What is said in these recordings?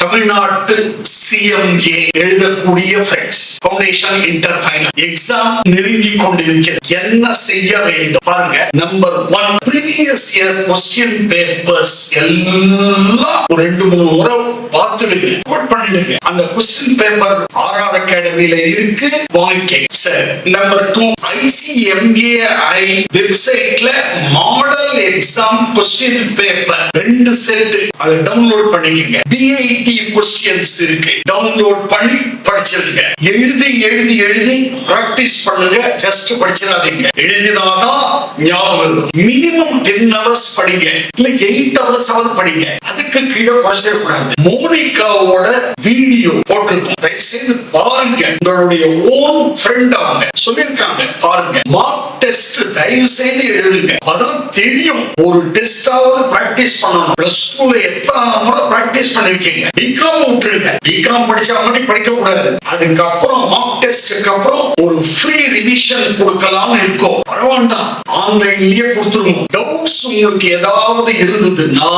தமிழ்நாட்டு CMA எழுதக்கூடிய friends, foundation inter final exam நெருங்கி கொண்டிருக்கிறது. என்ன செய்ய வேண்டும் பாருங்க. Number 1, previous year question papers எல்லாம் ஒரு 2-3 முறை பார்த்துடுங்க, நோட் பண்ணிடுங்க. அந்த கொஸ்டின் பேப்பர் RR அகாடமியில இருக்கு, வாங்கிக்க. சரி. நம்பர் 2, ICMAI வெப்சைட்ல model exam question paper 2 set, அதை டவுன்லோட் பண்ணிக்கங்க. BIT கொஸ்டின்ஸ் இருக்கு, டவுன்லோட் பண்ணி படிச்சிருங்க. எழுதி எழுதி எழுதி பிராக்டிஸ் பண்ணுங்க, ஜஸ்ட் படிச்சிடாதீங்க. எழுதினாதான் ஞாபகம் இருக்கும். மினிமம் 10 hours படிங்க, இல்ல 8 hours ஆவது படிங்க. அதுக்கு கீழே படிச்சிட கூடாது. மோனிகாவோட வீடியோ போட்டிருக்கோம், தயவு செய்து பாருங்க. உங்களுடைய ஓன் ஃப்ரெண்ட் அவங்க சொல்லிருக்காங்க, பாருங்க. மார்க் டெஸ்ட் தயவு செய்து எழுதுங்க, அதான் தெரியும். ஒரு டெஸ்டாவது பிராக்டிஸ் பண்ணணும். பிளஸ் 2ல எத்தனை முறை பிராக்டிஸ் பண்ணிருக்கீங்க? பிகாம் விட்டுருங்க, பிகாம் படிச்சா மாதிரி படிக்க கூடாது. அதுக்கப்புறம் மார்க் டெஸ்டுக்கு அப்புறம் ஒரு ஃப்ரீ ரிவிஷன் கொடுக்கலாம்னு இருக்கோம். பரவாயில்ல, ஆன்லைன்லயே கொடுத்துருவோம். டவுட்ஸ் உங்களுக்கு ஏதாவது இருந்ததுன்னா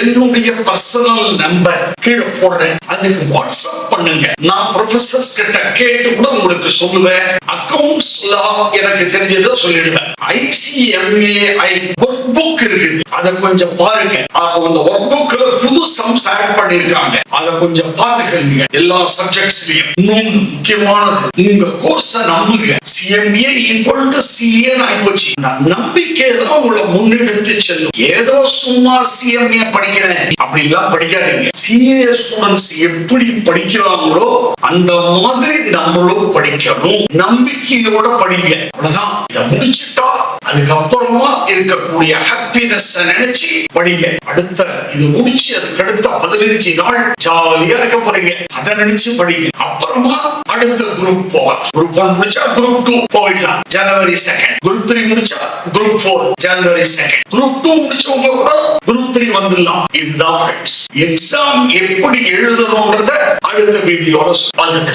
என்னுடைய பர்சனல் நம்பர் கீழே போடுறேன், அதுக்கு வாட்ஸ்அப் பண்ணுங்க. நான் ப்ரொஃபசர்ஸ் கிட்ட கேட்டு கூட உங்களுக்கு சொல்லுவேன். அக்கவுண்ட்ஸ் லா எனக்கு தெரிஞ்சதை சொல்லிடுவேன். ICMAI ஒர்க் புக் இருக்குது, அதை கொஞ்சம் பாருங்க. அந்த ஒர்க் புக்ல புது சம்ஸ் ஆட் பண்ணிருக்காங்க, அதை கொஞ்சம் பாத்துக்கங்க. எல்லா சப்ஜெக்ட்ஸ்லயும் இன்னொன்று முக்கியமானது, உங்க கோர்ஸ நம்புங்க. CMA = CA ஆயிப்போச்சு. நம்பிக்கை தான் உங்களை முன்னெடுத்து செல்லும். ஏதோ சும்மா CMA படிக்கிறேன் அப்படி எல்லாம் படிக்காதீங்க. CA ஸ்டூடெண்ட்ஸ் எப்படி படிக்கிறாங்களோ அந்த மாதிரி நம்மளும் படிக்கணும். நம்பிக்கையோட படிங்க, அவ்வளவுதான். இதை முடிச்சுட்டா அதுக்கப்புறமா இருக்கக்கூடிய ஹாப்பினஸ் நினைச்சு படிங்க. அடுத்த இது முடிச்சு அதுக்கு அடுத்த 15 நாள் ஜாலியா இருக்க போறீங்க, அதை நினைச்சு படிங்க. அப்புறமா அடுத்த குரூப் போகலாம். குரூப் 1 முடிச்சா குரூப் 2 போயிடலாம், January 2nd. குரூப் 3 முடிச்சா குரூப் 4, January 2nd. குரூப் 2 முடிச்சவங்க கூட குரூப் 3 வந்துடலாம். இதுதான் ஃப்ரெண்ட்ஸ். எக்ஸாம் எப்படி எழுதணும்ன்றத அடுத்த வீடியோல சொல்லுங்க.